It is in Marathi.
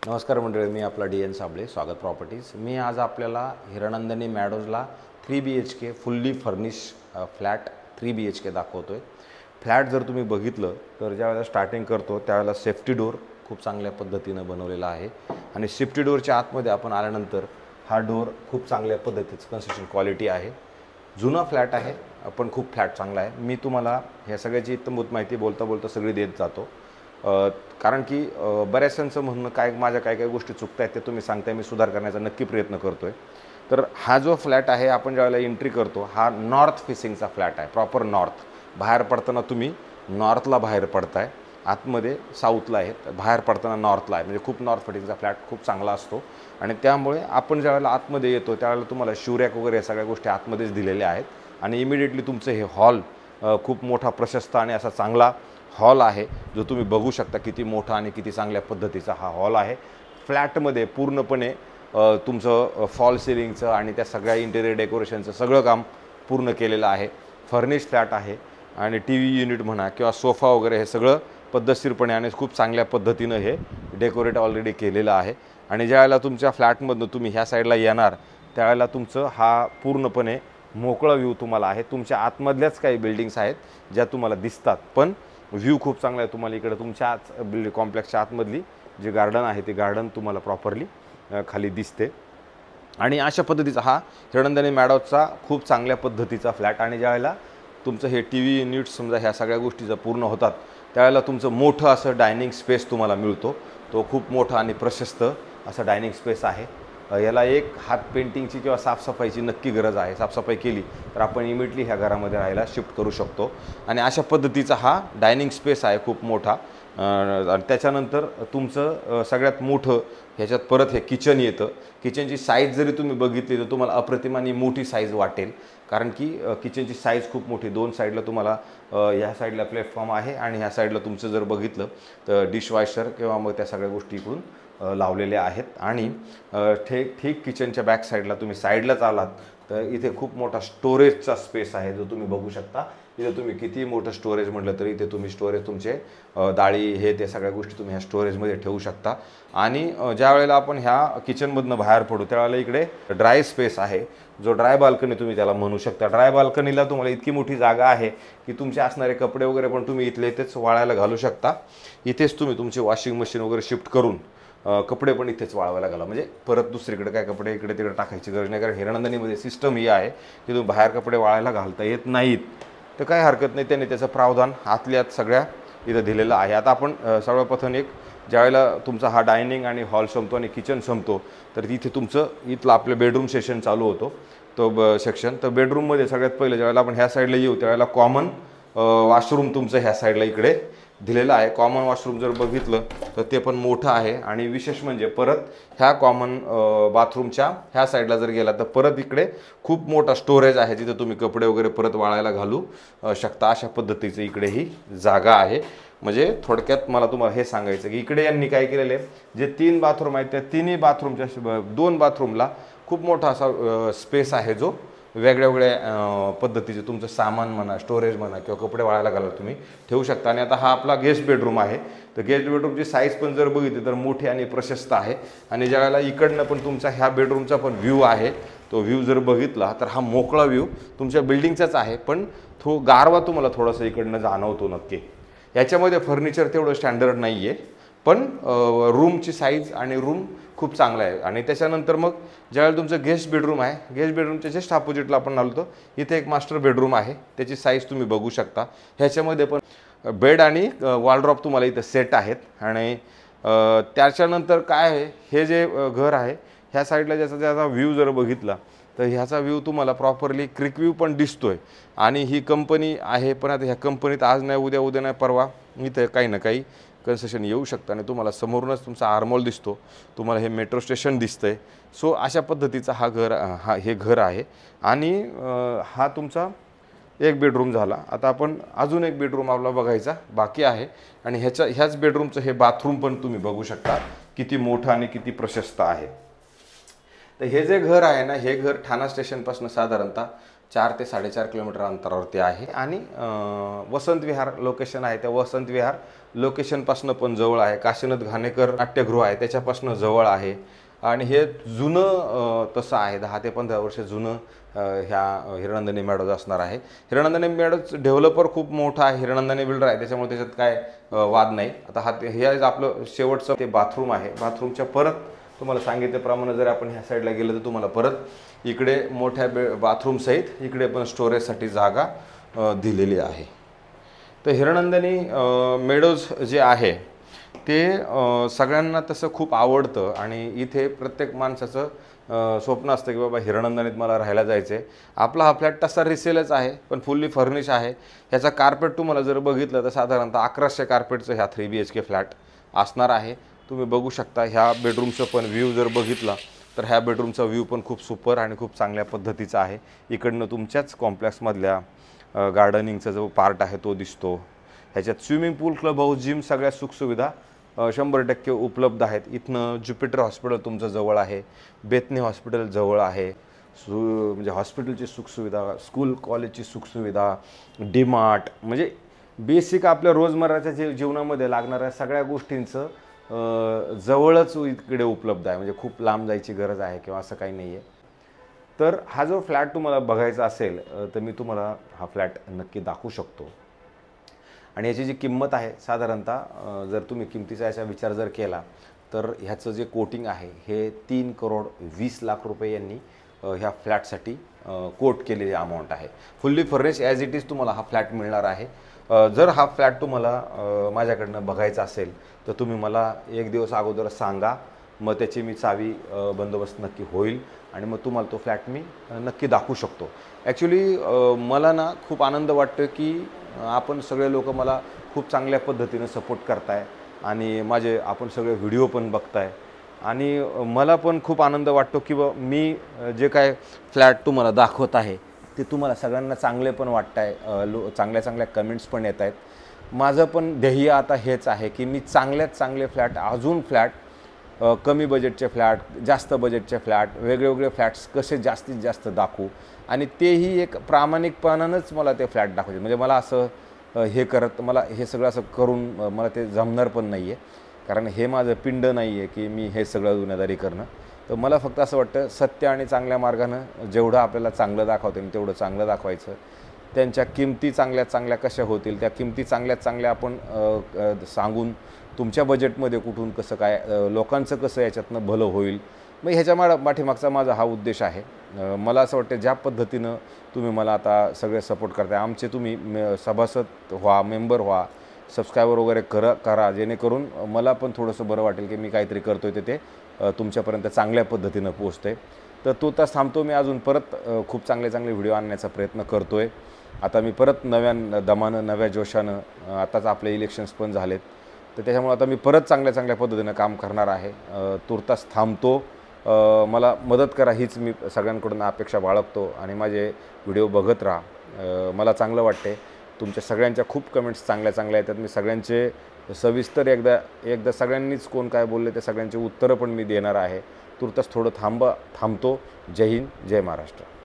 नमस्कार मंडळी, मी आपला डी एन साबळे, स्वागत प्रॉपर्टीज। मी आज आपल्याला हिरानंदिनी मॅडोजला 3 BHK fully furnish flat 3 BHK दाखवतोय। फ्लॅट जर तुम्ही बघितलं तर ज्यावेळेला स्टार्टिंग करतो त्यावेळेला सेफ्टी डोर खूप चांगल्या पद्धतीने बनवलेला आहे आणि सेफ्टी डोरच्या आतमध्ये आपण आल्यानंतर हा डोर खूप चांगल्या पद्धतीचं कन्स्ट्रक्शन क्वालिटी आहे। जुना फ्लॅट आहे पण खूप फ्लॅट चांगला आहे। मी तुम्हाला ह्या सगळ्याची इत्तमभूत माहिती बोलता बोलता सगळी देत जातो, कारण की बऱ्याचशांचं म्हणणं काय माझ्या काय काय गोष्टी चुकत आहेत ते तुम्ही सांगताय, मी सुधार करण्याचा नक्की प्रयत्न करतोय। तर हा जो फ्लॅट आहे आपण ज्यावेळेला एंट्री करतो हा नॉर्थ फेसिंगचा फ्लॅट आहे, प्रॉपर नॉर्थ। बाहेर पडताना तुम्ही नॉर्थला बाहेर पडताय, आतमध्ये साऊथला आहे, बाहेर पडताना नॉर्थला आहे, म्हणजे खूप नॉर्थ फेसिंगचा फ्लॅट खूप चांगला असतो। आणि त्यामुळे आपण ज्यावेळेला आतमध्ये येतो त्यावेळेला तुम्हाला शिवरॅक वगैरे या सगळ्या गोष्टी आतमध्येच दिलेल्या आहेत आणि इमिडिएटली तुमचं हे हॉल खूप मोठा प्रशस्त आणि असा चांगला हॉल आहे, जो तुम्ही बघू शकता किती मोठा आणि किती चांगल्या पद्धतीचा हा हॉल आहे। फ्लॅटमध्ये पूर्णपणे तुमचं फॉल सिलिंगचं आणि त्या सगळ्या इंटेरियर डेकोरेशनचं सगळं काम पूर्ण केलेलं आहे। फर्निश फ्लॅट आहे आणि TV युनिट म्हणा किंवा सोफा वगैरे हे सगळं पद्धतशीरपणे आणि खूप चांगल्या पद्धतीनं हे डेकोरेट ऑलरेडी केलेलं आहे। आणि ज्यावेळेला तुमच्या फ्लॅटमधनं तुम्ही ह्या साईडला येणार त्यावेळेला तुमचं हा पूर्णपणे मोकळा व्ह्यू तुम्हाला आहे। तुमच्या आतमधल्याच काही बिल्डिंग्स आहेत ज्या तुम्हाला दिसतात, पण व्ह्यू खूप चांगला आहे। तुम्हाला इकडे तुमच्या बिल्डिंग कॉम्प्लेक्सच्या आतमधली जी गार्डन आहे ती गार्डन तुम्हाला प्रॉपरली खाली दिसते। आणि अशा पद्धतीचा हा हिरानंदिनी मॅडोजचा खूप चांगल्या पद्धतीचा फ्लॅट। आणि ज्यावेळेला तुमचं हे TV युनिट समजा ह्या सगळ्या गोष्टी जर पूर्ण होतात त्यावेळेला तुमचं मोठं असं डायनिंग स्पेस तुम्हाला मिळतो। तो खूप मोठा आणि प्रशस्त असा डायनिंग स्पेस आहे। याला एक हात पेंटिंगची किंवा साफसफाईची नक्की गरज आहे। साफसफाई केली तर आपण इमिडिएटली ह्या घरामध्ये राहायला शिफ्ट करू शकतो। आणि अशा पद्धतीचा हा डायनिंग स्पेस आहे खूप मोठा। आणि त्याच्यानंतर तुमचं सगळ्यात मोठं ह्याच्यात परत हे किचन येतं। किचनची साईज जरी तुम्ही बघितली तर तुम्हाला अप्रतिम आणि मोठी साईज वाटेल, कारण की किचनची साईज खूप मोठी। दोन साईडला तुम्हाला ह्या साईडला प्लॅटफॉर्म आहे आणि ह्या साईडला तुमचं जर बघितलं तर डिशवॉशर किंवा मग त्या सगळ्या गोष्टी इकडून लावलेल्या आहेत। आणि ठीक किचनच्या बॅक साईडला तुम्ही साईडलाच आलात तर इथे खूप मोठा स्टोरेजचा स्पेस आहे जो तुम्ही बघू शकता। इथे तुम्ही किती मोठं स्टोरेज म्हटलं तरी इथे तुम्ही स्टोरेज तुमचे डाळी हे ते सगळ्या गोष्टी तुम्ही ह्या स्टोरेजमध्ये ठेवू शकता। आणि ज्या वेळेला आपण ह्या किचनमधनं बाहेर पडू त्यावेळेला इकडे ड्राय स्पेस आहे, जो ड्राय बाल्कनी तुम्ही त्याला म्हणू शकता। ड्राय बाल्कनीला तुम्हाला इतकी मोठी जागा आहे की तुमचे असणारे कपडे वगैरे पण तुम्ही इथले इथेच वाळायला घालू शकता। इथेच तुम्ही तुमची वॉशिंग मशीन वगैरे शिफ्ट करून कपडे पण इथेच वाळवायला घाला, म्हणजे परत दुसरीकडे काय कपडे इकडे तिकडे टाकायची गरज नाही। कारण हिरानंदिनीमध्ये सिस्टम ही आहे की तुम्ही बाहेर कपडे वाळायला घालता येत नाहीत तर काही हरकत नाही, त्यांनी त्याचं प्रावधान आतल्यात सगळ्या इथं दिलेलं आहे। आता आपण सर्वप्रथम ज्यावेळेला तुमचा हा डायनिंग आणि हॉल संपतो आणि किचन संपतो तर इथे तुमचं इथलं आपलं बेडरूम सेशन चालू होतो, तो सेक्शन। तर बेडरूममध्ये सगळ्यात पहिलं ज्यावेळेला आपण ह्या साईडला येऊ त्यावेळेला कॉमन वॉशरूम तुमचं ह्या साईडला इकडे दिलेलं आहे। कॉमन वॉशरूम जर बघितलं तर ते पण मोठं आहे। आणि विशेष म्हणजे परत ह्या कॉमन बाथरूमच्या ह्या साईडला जर गेला तर परत इकडे खूप मोठा स्टोरेज आहे जिथे तुम्ही कपडे वगैरे परत वाळायला घालू शकता। अशा पद्धतीचं इकडे ही जागा आहे। म्हणजे थोडक्यात मला तुम्हाला हे सांगायचं की इकडे यांनी काय केलेलं आहे, जे 3 बाथरूम आहेत त्या तिन्ही बाथरूमच्या 2 बाथरूमला खूप मोठा असा स्पेस आहे जो वेगळ्या वेगळ्या पद्धतीचे तुमचं सामान म्हणा, स्टोरेज म्हणा किंवा कपडे वाळायला घालायला तुम्ही ठेवू शकता। आणि आता हा आपला गेस्ट बेडरूम आहे, तर गेस्ट बेडरूमची साईज पण जर बघितली तर मोठी आणि प्रशस्त आहे। आणि ज्यावेळेला इकडनं पण तुमचा ह्या बेडरूमचा पण व्ह्यू आहे, तो व्ह्यू जर बघितला तर हा मोकळा व्ह्यू तुमच्या बिल्डिंगचाच आहे, पण तो गारवा तुम्हाला थोडंसं इकडनं जाणवतो नक्की। याच्यामध्ये फर्निचर तेवढं स्टँडर्ड नाही आहे, पण रूमची साईज आणि रूम खूप चांगला आहे। आणि त्याच्यानंतर मग ज्यावेळेला तुमचं गेस्ट बेडरूम आहे, गेस्ट बेडरूमच्या जस्ट अपोजिटला आपण आलो इथे एक मास्टर बेडरूम आहे, त्याची साईज तुम्ही बघू शकता। ह्याच्यामध्ये पण बेड आणि वॉलड्रॉप तुम्हाला इथं सेट आहेत। आणि त्याच्यानंतर काय आहे, हे जे घर आहे ह्या साईडला ज्याचा व्ह्यू जर बघितला तर ह्याचा व्ह्यू तुम्हाला प्रॉपरली क्रिक व्ह्यू पण दिसतोय। आणि ही कंपनी आहे, पण आता ह्या कंपनीत आज नाही उद्या नाही परवा इथं काही ना काही कन्सेशन येऊ शकतं आणि तुम्हाला समोरूनच तुमचा आरमॉल दिसतो, तुम्हाला हे मेट्रो स्टेशन दिसतंय। सो अशा पद्धतीचा हे घर आहे। आणि हा तुमचा एक बेडरूम झाला। आता आपण अजून एक बेडरूम आपला बघायचा बाकी आहे आणि ह्याच बेडरूमचं हे बाथरूम पण तुम्ही बघू शकता किती मोठं आणि किती प्रशस्त आहे। तर हे जे घर आहे ना, हे घर ठाणा स्टेशनपासून साधारणतः 4 ते 4.5 किलोमीटर अंतरावरती आहे आणि वसंत विहार लोकेशन आहे, त्या वसंत विहार लोकेशनपासून पण जवळ आहे. काशीनाथ घाणेकर नाट्यगृह आहे त्याच्यापासून जवळ आहे आणि हे जुनं तसं आहे, 10 ते 15 वर्ष जुनं ह्या हिरनंदिनी मॅडोज असणार आहे. हिरनंदिनी मॅडोज डेव्हलपर खूप मोठा आहे, हिरनंदिनी बिल्डर आहे, त्याच्यामुळे त्याच्यात काय वाद नाही. आता हे आपलं शेवटचं ते बाथरूम आहे. बाथरूमच्या परत तुम्हाला सांगितल्याप्रमाणे जर आपण ह्या साईडला गेलं तर तुम्हाला परत इकडे मोठ्या बाथरूम सहित इकडे पण स्टोरेजसाठी जागा दिलेली आहे. तर हिरनंदिनी मेडोज जे आहे ते सगळ्यांना तसं खूप आवडतं आणि इथे प्रत्येक माणसाचं स्वप्न असतं की बाबा हिरनंदिनीत मला राहायला जायचं आहे. आपला हा फ्लॅट तसा रिसेलच आहे पण फुल्ली फर्निश आहे. ह्याचा कार्पेट तुम्हाला जर बघितलं तर साधारणतः 1100 कार्पेटचं ह्या 3 BHK फ्लॅट असणार आहे. तुम्ही बघू शकता ह्या बेडरूमचं पण व्ह्यू जर बघितला तर ह्या बेडरूमचा व्ह्यू पण खूप सुपर आणि खूप चांगल्या पद्धतीचा आहे. इकडनं तुमच्याच कॉम्प्लेक्समधल्या गार्डनिंगचा जो पार्ट आहे तो दिसतो. ह्याच्यात स्विमिंग पूल, क्लब हाऊस, जिम सगळ्या सुखसुविधा 100% उपलब्ध आहेत. इथनं ज्युपिटर हॉस्पिटल तुमचं जवळ आहे, बेथनी हॉस्पिटल जवळ आहे, म्हणजे हॉस्पिटलची सुखसुविधा, स्कूल कॉलेजची सुखसुविधा, डीमार्ट, म्हणजे बेसिक आपल्या रोजमर्राच्या जीवनामध्ये लागणाऱ्या सगळ्या गोष्टींचं जवळच इकडे उपलब्ध आहे. म्हणजे खूप लांब जायची गरज आहे किंवा असं काही नाही आहे. तर हा जो फ्लॅट तुम्हाला बघायचा असेल तर मी तुम्हाला हा फ्लॅट नक्की दाखवू शकतो. आणि याची जी किंमत आहे साधारणतः जर तुम्ही किमतीचा याचा विचार जर केला तर ह्याचं जे कोटिंग आहे हे 3,20,00,000 रुपये यांनी ह्या फ्लॅटसाठी कोट केलेली अमाऊंट आहे. Fully furnish as it is तुम्हाला हा फ्लॅट मिळणार आहे. जर हा फ्लॅट तुम्हाला माझ्याकडनं बघायचा असेल तर तुम्ही मला एक दिवस अगोदर सांगा, मग त्याची मी चावी बंदोबस्त नक्की होईल आणि मग तुम्हाला तो फ्लॅट मी नक्की दाखवू शकतो. ॲक्च्युली मला ना खूप आनंद वाटतो की आपण सगळे लोक मला खूप चांगल्या पद्धतीनं सपोर्ट करताय आणि आपण सगळे व्हिडिओ पण बघताय आणि मला पण खूप आनंद वाटतो की मी जे काय फ्लॅट तुम्हाला दाखवत आहे ते तुम्हाला सगळ्यांना चांगले पण वाटत आहे, चांगल्या चांगल्या कमेंट्स पण येत आहेत. माझं पण ध्येय आता हेच आहे की मी चांगल्यात चांगले फ्लॅट, अजून फ्लॅट, कमी बजेटचे फ्लॅट, जास्त बजेटचे फ्लॅट, वेगवेगळे फ्लॅट्स कसे जास्तीत जास्त दाखवू आणि तेही एक प्रामाणिकपणानंच मला ते फ्लॅट दाखवायचे. म्हणजे मला असं मला हे सगळं असं करून मला ते जमणार पण नाही आहे, कारण हे माझं पिंड नाही आहे की मी हे सगळं दुनियादारी करणं. तर मला फक्त असं वाटतं सत्य आणि चांगल्या मार्गानं जेवढं आपल्याला चांगलं दाखवता येईल तेवढं चांगलं दाखवायचं. त्यांच्या किमती चांगल्यात चांगल्या कशा होतील त्या किमती चांगल्यात चांगल्या आपण सांगून तुमच्या बजेटमध्ये कुठून कसं काय लोकांचं कसं याच्यातनं भलं होईल, मग ह्याच्या पाठीमागचा माझा हा उद्देश आहे. मला असं वाटतं ज्या पद्धतीनं तुम्ही मला आता सगळे सपोर्ट करताय, आमचे तुम्ही सभासद व्हा, मेंबर व्हा, सबस्क्रायबर वगैरे करा जेणेकरून मला पण थोडंसं बरं वाटेल की मी काहीतरी करतोय ते तुमच्यापर्यंत चांगल्या पद्धतीनं पोहोचते. तर तो तास थांबतो मी, अजून परत खूप चांगले चांगले व्हिडिओ आणण्याचा प्रयत्न करतो आहे. आता मी परत नव्या दमानं, नव्या जोशानं, आताच आपले इलेक्शन्स पण झालेत तर त्याच्यामुळे आता मी परत चांगल्या चांगल्या पद्धतीनं काम करणार आहे. तुर्तास थांबतो. मला मदत करा हीच मी सगळ्यांकडून अपेक्षा बाळगतो आणि माझे व्हिडिओ बघत राहा. मला चांगलं वाटते. तुमच्या सगळ्यांच्या खूप कमेंट्स चांगल्या चांगल्या येतात. मी सगळ्यांचे सविस्तर एकदा सगळ्यांनीच कोण काय बोलले ते सगळ्यांचे उत्तरं पण मी देणार आहे. तुर्तास थोडं थांबतो. जय हिंद, जय महाराष्ट्र.